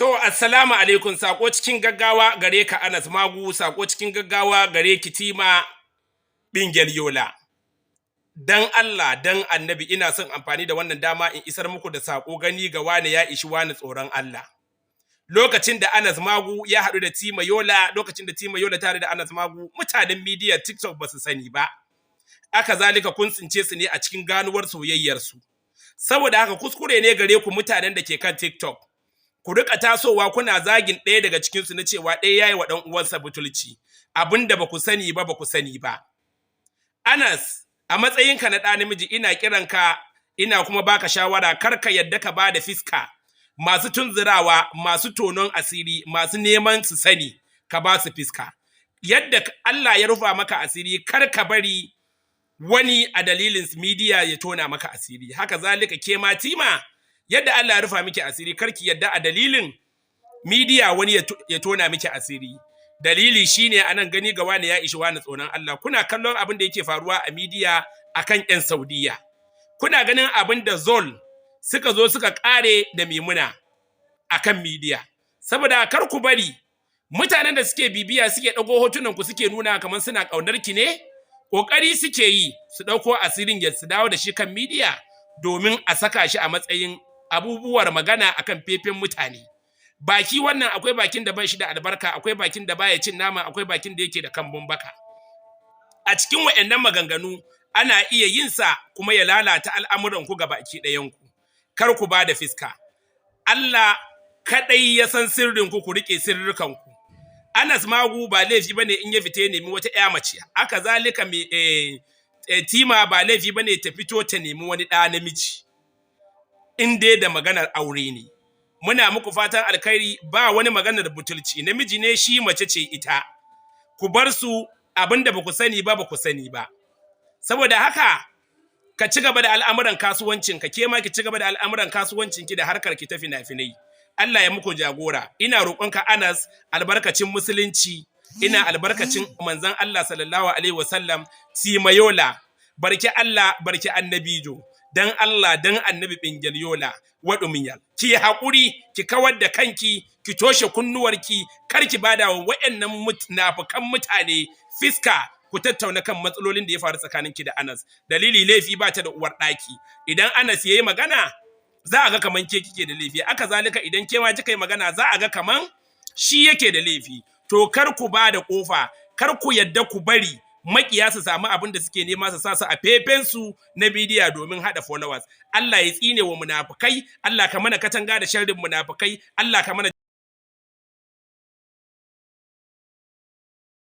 To, assalamu alaikum, sako cikin gaggawa gare ka Anas Magu, sako cikin gaggawa gare ki Teema ɓingel Yola. Dan Allah, dan Annabi ina son amfani da wannan dama in isar muku da sako gani ga wani ya ishi wani tsoron Allah. Lokacin da Anas Magu ya haɗu da Teema Yola, lokacin da Teema Yola tare da Anas Magu, mutanen media TikTok ba su sani ba. Aka zalika kun tsince su ne a cikin ganuwar soyayyarsu. Saboda haka kuskure ne gare ku mutanen da ke kan TikTok. Ku rika tasowa kuna zagin ɗaya daga cikinsu na cewa ɗaya yayi wa ɗan uwansa butulci, abinda ba ku sani ba ku sani ba. Anas, a matsayinka na ɗa namiji ina kiranka ina kuma baka shawara kar ka yadda ka ba da fiska masu tunzurawa, masu tonon asiri, masu neman su sani ka ba su fiska. Yadda Allah ya rufa maka asiri kar ka bari wani a dalilin media ya tona maka asiri. Haka zalika ke ma Teema, yadda Allah ya rufa miki asiri karki yadda a dalilin media wani ya tona miki asiri. Dalili shine anan gani ga wani ya ishi wani tsoron Allah. Kuna kallon abin da yake faruwa a media akan ƴan Saudiya. Kuna ganin abin da Zol suka zo suka kare da Maimuna akan media. Saboda kar ku bari mutanen da suke bibiya suke dago hotunan ku suke nuna kamar suna kaunar ki ne, kokari suke yi su dauko asirin ya su dawo da shi kan media domin a saka shi a matsayin abubuwar magana akan fefen mutane. Baki wannan akwai bakin da bai shi da albarka, akwai bakin da baya cin nama, akwai bakin da yake da kambun baka. A cikin wayannan maganganu ana iya yin sa kuma ya lalata al'amuran ku baki ɗayan ku. Kar ku bada fiska. Allah kadai ya san sirrin ku rike sirrukan ku. Anas Magu ba laifi bane in ya fite nemi wata ƴa mace. Aka zalika Teema ba laifi bane ta fito ta nemi wani ɗa namiji. In dai da maganar aure ne. Muna muku fatan alkhairi, ba wani maganar butulci, namiji ne shi mace ce ita. Ku bar su abinda ba ku sani ba ku sani ba. Saboda haka ka ci gaba da al'amuran kasuwancinka, ke ma ki ci gaba da al'amuran kasuwancinki da harkar ki ta fina-finai. Allah ya muku jagora. Ina roƙonka Anas albarkacin musulunci, ina albarkacin manzon Allah sallallahu alaihi wasallam, Teema Yola, barki Allah, barki annabijo. Dan Allah, dan annabi ɓingel Yola, waɗumiyal. Ki haƙuri, ki kawar da kanki, ki toshe kunnuwarki, kar ki bada wa waɗannan munafukan mutane fiska ku tattauna kan matsalolin da ya faru tsakaninki da Anas. Dalili laifi ba ta da uwar ɗaki. Idan Anas yayi magana, za a ga kaman ke kike da laifi. Aka zalika idan ke ma kika yi magana, za a ga kaman shi yake da laifi. To kar ku bada ƙofa, kar ku yadda ku bari makiya su samu abin da suke nema su sa su a fefensu na bidiyo domin haɗa followers. Allah ya tsine wa munafukai, Allah ka mana katanga da sharrin munafukai, Allah ka mana